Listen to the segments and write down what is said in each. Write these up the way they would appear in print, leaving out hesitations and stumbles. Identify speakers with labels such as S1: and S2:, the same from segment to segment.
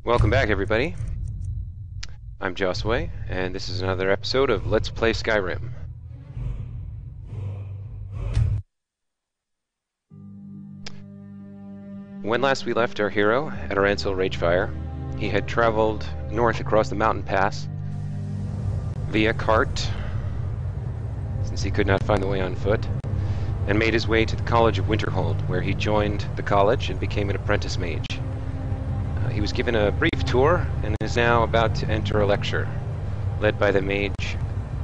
S1: Welcome back, everybody. I'm Josiwe, and this is another episode of Let's Play Skyrim. When last we left our hero at Arancel Ragefire, he had traveled north across the mountain pass via cart, since he could not find the way on foot, and made his way to the College of Winterhold, where he joined the college and became an apprentice mage. He was given a brief tour and is now about to enter a lecture, led by the mage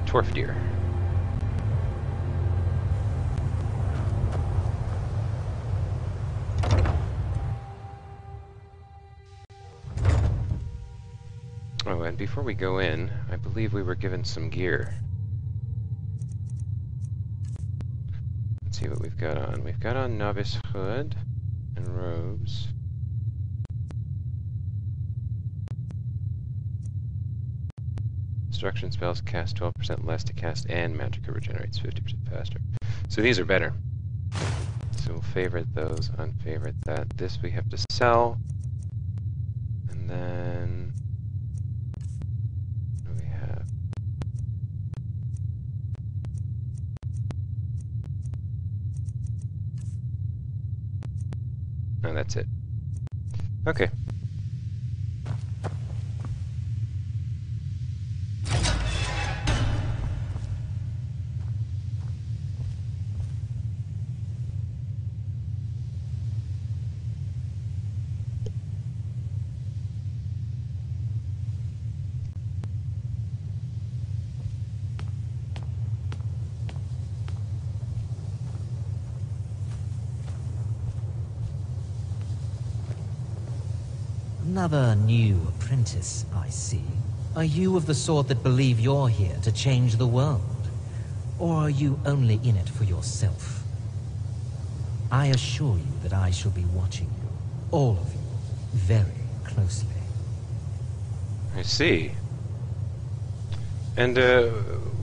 S1: Torfdeer. Oh, and before we go in, I believe we were given some gear. Let's see what we've got on. We've got on novice hood and robes. Destruction spells cast 12% less to cast, and magicka regenerates 50% faster. So these are better. So we'll favorite those, unfavorite that. This we have to sell. And then what do we have? Oh, that's it. Okay.
S2: Another new apprentice, I see. Are you of the sort that believe you're here to change the world? Or are you only in it for yourself? I assure you that I shall be watching you, all of you, very closely.
S1: I see. And,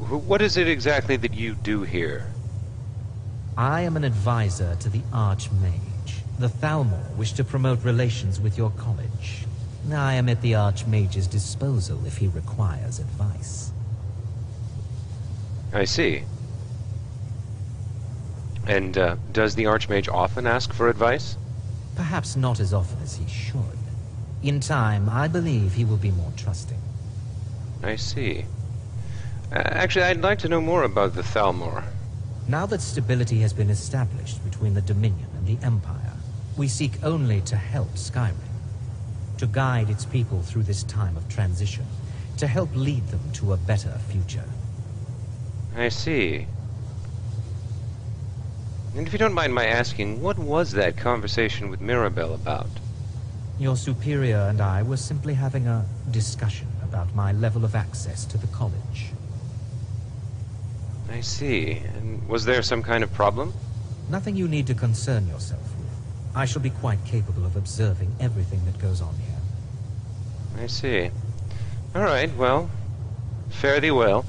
S1: what is it exactly that you do here?
S2: I am an advisor to the Archmage. The Thalmor wish to promote relations with your college. I am at the Archmage's disposal if he requires advice.
S1: I see. And, does the Archmage often ask for advice?
S2: Perhaps not as often as he should. In time, I believe he will be more trusting.
S1: I see. Actually, I'd like to know more about the Thalmor.
S2: Now that stability has been established between the Dominion and the Empire, we seek only to help Skyrim, to guide its people through this time of transition, to help lead them to a better future.
S1: I see. And if you don't mind my asking, what was that conversation with Mirabelle about?
S2: Your superior and I were simply having a discussion about my level of access to the college.
S1: I see. And was there some kind of problem?
S2: Nothing you need to concern yourself with. I shall be quite capable of observing everything that goes on here.
S1: I see. All right, well, fare thee well.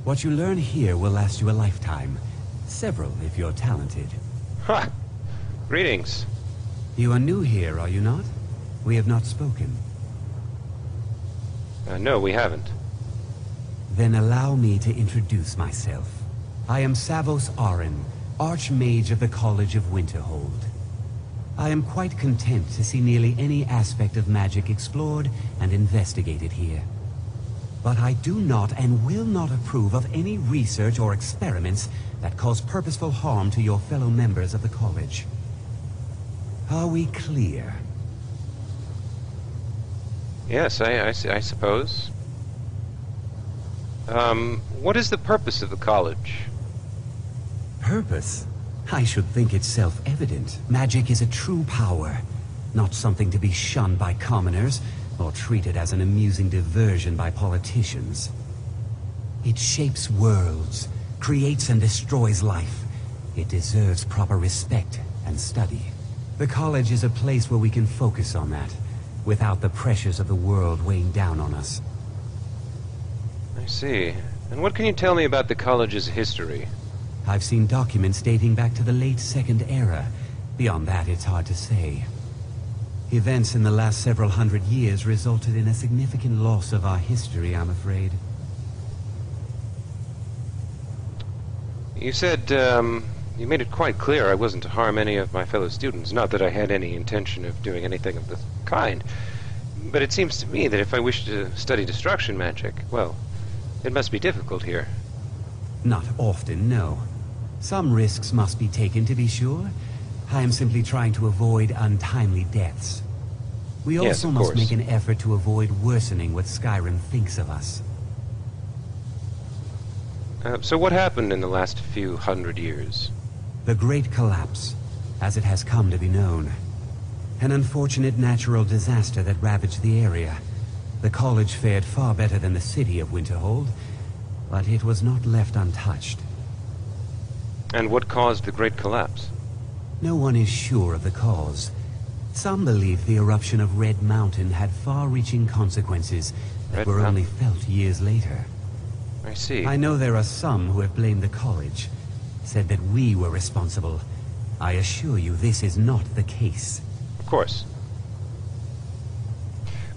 S3: What you learn here will last you a lifetime. Several, if you're talented.
S1: Ha! Greetings.
S3: You are new here, are you not? We have not spoken.
S1: No, we haven't.
S3: Then allow me to introduce myself. I am Savos Arin, Archmage of the College of Winterhold. I am quite content to see nearly any aspect of magic explored and investigated here. But I do not and will not approve of any research or experiments that cause purposeful harm to your fellow members of the college. Are we clear?
S1: Yes, I suppose. What is the purpose of the college?
S3: Purpose? I should think it's self-evident. Magic is a true power, not something to be shunned by commoners, or treated as an amusing diversion by politicians. It shapes worlds, creates and destroys life. It deserves proper respect and study. The college is a place where we can focus on that, without the pressures of the world weighing down on us.
S1: I see. And what can you tell me about the college's history?
S3: I've seen documents dating back to the late Second Era. Beyond that, it's hard to say. Events in the last several hundred years resulted in a significant loss of our history, I'm afraid.
S1: You said, you made it quite clear I wasn't to harm any of my fellow students. Not that I had any intention of doing anything of the kind. But it seems to me that if I wish to study destruction magic, well, it must be difficult here.
S3: Not often, no. Some risks must be taken, to be sure. I am simply trying to avoid untimely deaths. We
S1: Yes,
S3: also
S1: of
S3: must
S1: course.
S3: make an effort to avoid worsening what Skyrim thinks of us.
S1: So what happened in the last few hundred years?
S3: The Great Collapse, as it has come to be known. An unfortunate natural disaster that ravaged the area. The college fared far better than the city of Winterhold, but it was not left untouched.
S1: And what caused the Great Collapse?
S3: No one is sure of the cause. Some believe the eruption of Red Mountain had far-reaching consequences that
S1: Red
S3: were only
S1: Mountain.
S3: felt years later.
S1: I see.
S3: I know there are some who have blamed the college, said that we were responsible. I assure you this is not the case.
S1: Of course.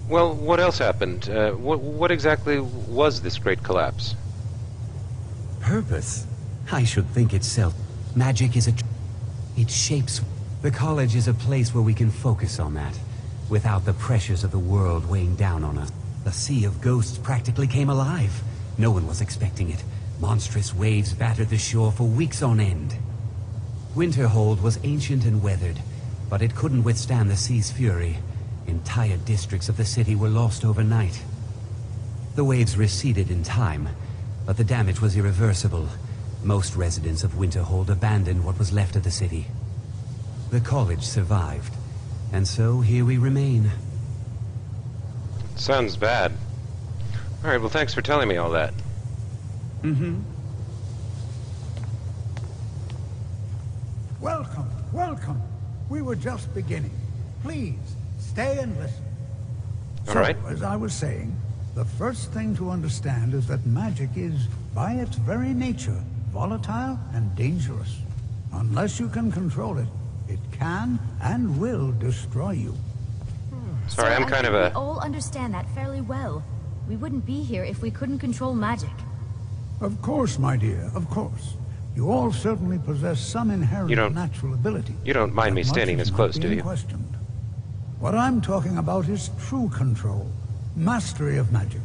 S1: Well, what else happened? What exactly was this Great Collapse?
S3: Purpose? I should think itself. Magic is it shapes. The college is a place where we can focus on that, without the pressures of the world weighing down on us. The Sea of Ghosts practically came alive. No one was expecting it. Monstrous waves battered the shore for weeks on end. Winterhold was ancient and weathered, but it couldn't withstand the sea's fury. Entire districts of the city were lost overnight. The waves receded in time, but the damage was irreversible. Most residents of Winterhold abandoned what was left of the city. The college survived, and so here we remain.
S1: Sounds bad. Alright, well thanks for telling me all that.
S4: Welcome, welcome. We were just beginning. Please, stay and listen.
S1: All right.
S4: So, as I was saying, the first thing to understand is that magic is, by its very nature, volatile and dangerous. Unless you can control it, it can and will destroy you.
S1: Sorry, I'm kind of
S5: We
S1: a...
S5: all understand that fairly well. We wouldn't be here if we couldn't control magic.
S4: Of course, my dear, of course. You all certainly possess some inherent
S1: You don't-
S4: natural ability.
S1: you don't mind
S4: That
S1: me
S4: much
S1: standing
S4: is
S1: this
S4: not
S1: close, do
S4: being
S1: you?
S4: questioned. What I'm talking about is true control, mastery of magic.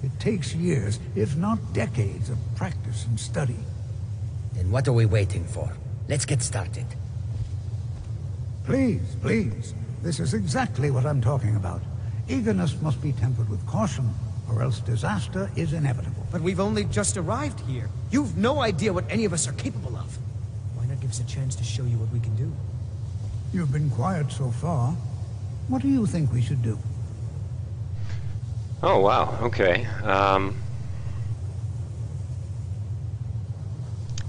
S4: It takes years, if not decades, of practice and study.
S6: Then what are we waiting for? Let's get started.
S4: Please, please. This is exactly what I'm talking about. Eagerness must be tempered with caution, or else disaster is inevitable.
S7: But we've only just arrived here. You've no idea what any of us are capable of. Why not give us a chance to show you what we can do?
S4: You've been quiet so far. What do you think we should do?
S1: Oh, wow, okay.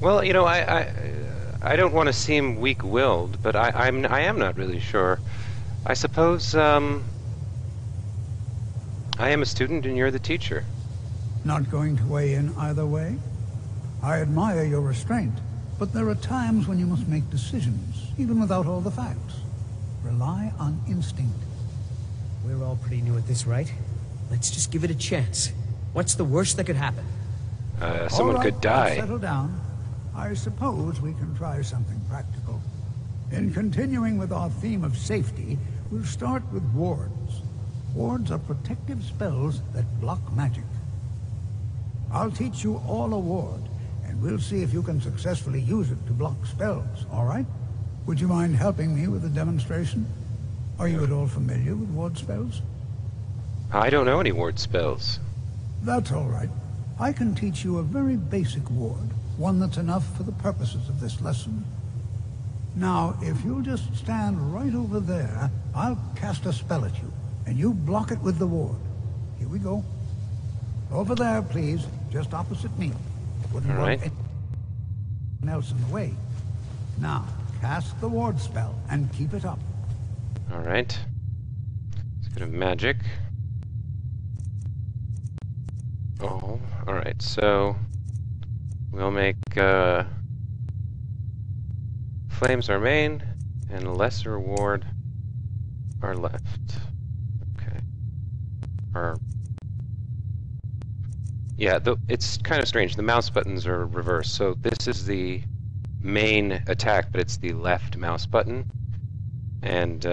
S1: Well, you know, I don't want to seem weak-willed, but I am not really sure. I suppose, I am a student and you're the teacher.
S4: Not going to weigh in either way? I admire your restraint, but there are times when you must make decisions, even without all the facts. Rely on instinct.
S7: We're all pretty new at this, right? Let's just give it a chance. What's the worst that could happen?
S1: Someone
S4: All right,
S1: could die.
S4: Settle down. I suppose we can try something practical. In continuing with our theme of safety, we'll start with wards. Wards are protective spells that block magic. I'll teach you all a ward, and we'll see if you can successfully use it to block spells, all right? Would you mind helping me with the demonstration? Are you at all familiar with ward spells?
S1: I don't know any ward spells.
S4: That's all right. I can teach you a very basic ward, one that's enough for the purposes of this lesson. Now, if you'll just stand right over there, I'll cast a spell at you, and you block it with the ward. Here we go. Over there, please, just opposite me. Wouldn't
S1: All
S4: want
S1: right.
S4: anyone else in the way. Now, cast the ward spell, and keep it up.
S1: Alright. Let's go to magic. Oh, alright, so we'll make flames our main and lesser ward our left. Okay. Yeah, it's kind of strange. The mouse buttons are reversed. So this is the main attack, but it's the left mouse button. And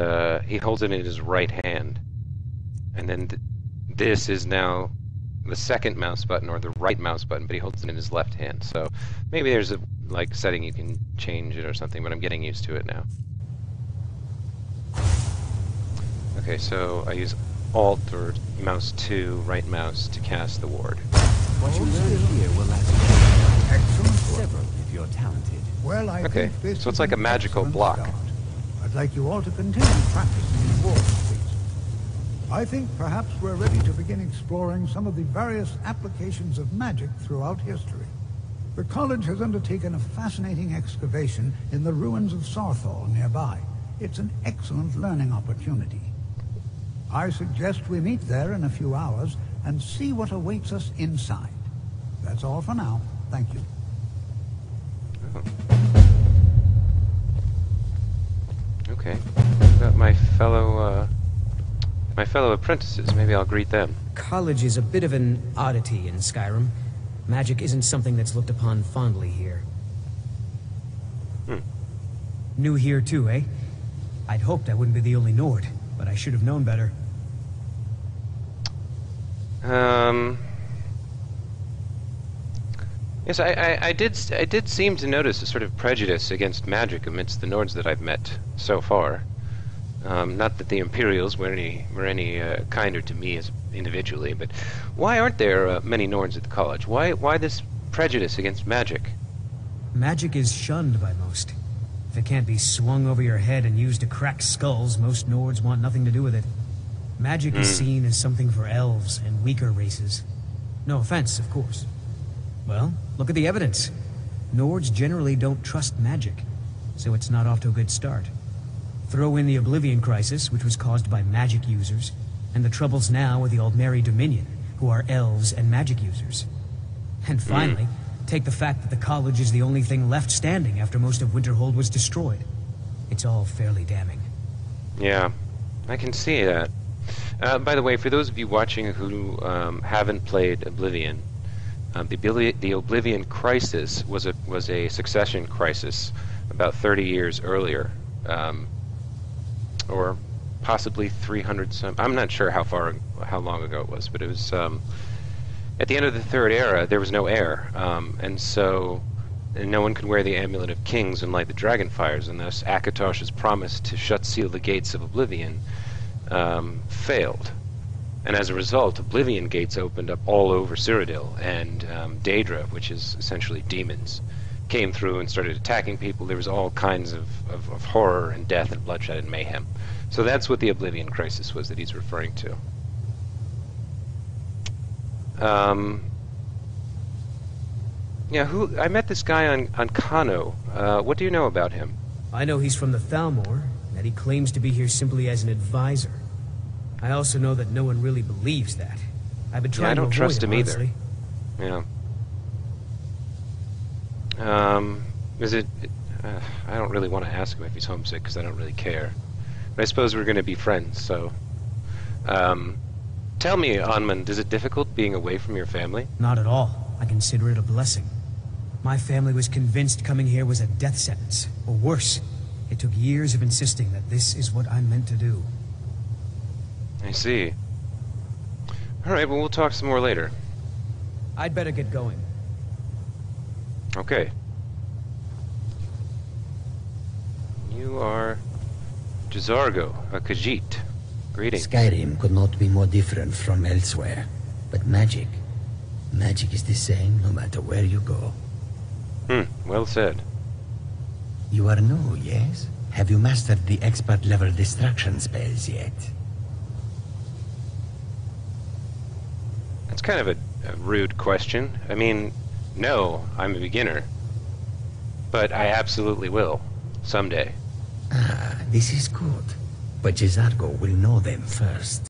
S1: he holds it in his right hand. And then this is now the second mouse button, or the right mouse button, but he holds it in his left hand. So maybe there's a setting you can change it or something, but I'm getting used to it now. Okay, so I use Alt or mouse 2, right mouse, to cast the ward.
S3: What you learn here will last you
S4: Excellent work.
S3: several if you're talented.
S4: Well, I
S1: Okay,
S4: think this
S1: so it's
S4: is
S1: like a
S4: an
S1: magical
S4: excellent
S1: block.
S4: start. I'd like you all to continue practicing these wards, please. I think perhaps we're ready to begin exploring some of the various applications of magic throughout history. The college has undertaken a fascinating excavation in the ruins of Sarthal nearby. It's an excellent learning opportunity. I suggest we meet there in a few hours and see what awaits us inside. That's all for now. Thank you.
S1: Oh. Okay. Got my fellow apprentices. Maybe I'll greet them.
S7: College is a bit of an oddity in Skyrim. Magic isn't something that's looked upon fondly here. New here too, eh? I'd hoped I wouldn't be the only Nord, but I should have known better.
S1: Yes, I did seem to notice a sort of prejudice against magic amidst the Nords that I've met so far. Not that the Imperials were any kinder to me as individually, but why aren't there many Nords at the college? Why this prejudice against magic?
S7: Magic is shunned by most. If it can't be swung over your head and used to crack skulls, most Nords want nothing to do with it. Magic is seen as something for elves and weaker races. No offense, of course. Well, look at the evidence. Nords generally don't trust magic, so it's not off to a good start. Throw in the Oblivion Crisis, which was caused by magic users, and the troubles now with the Aldmeri Dominion, who are elves and magic users. And finally, take the fact that the college is the only thing left standing after most of Winterhold was destroyed. It's all fairly damning.
S1: Yeah, I can see that. By the way, for those of you watching who haven't played Oblivion, the Oblivion Crisis was a succession crisis about 30 years earlier, or possibly 300 some. I'm not sure how long ago it was, but it was at the end of the Third Era. There was no air, and so no one could wear the Amulet of Kings and light the dragon fires, and thus Akatosh's promise to seal the gates of Oblivion failed. And as a result, Oblivion gates opened up all over Cyrodiil, and Daedra, which is essentially demons, came through and started attacking people. There was all kinds of horror and death and bloodshed and mayhem. So that's what the Oblivion Crisis was that he's referring to. Yeah, I met this guy on Kano. What do you know about him?
S7: I know he's from the Thalmor, that he claims to be here simply as an advisor. I also know that no one really believes that. I've been trying
S1: I don't
S7: to
S1: trust
S7: avoid
S1: him either.
S7: honestly.
S1: Yeah. Is it... I don't really want to ask him if he's homesick, because I don't really care. But I suppose we're going to be friends, so... tell me, Anman, is it difficult being away from your family?
S7: Not at all. I consider it a blessing. My family was convinced coming here was a death sentence, or worse. It took years of insisting that this is what I'm meant to do.
S1: I see. Alright, well, we'll talk some more later.
S7: I'd better get going.
S1: Okay. You are Josargo, a Khajiit. Greetings.
S6: Skyrim could not be more different from elsewhere. But magic is the same no matter where you go.
S1: Well said.
S6: You are new, yes? Have you mastered the expert-level destruction spells yet?
S1: That's kind of a rude question. I mean, no, I'm a beginner. But I absolutely will. Someday.
S6: Ah, this is good. But Josargo will know them first.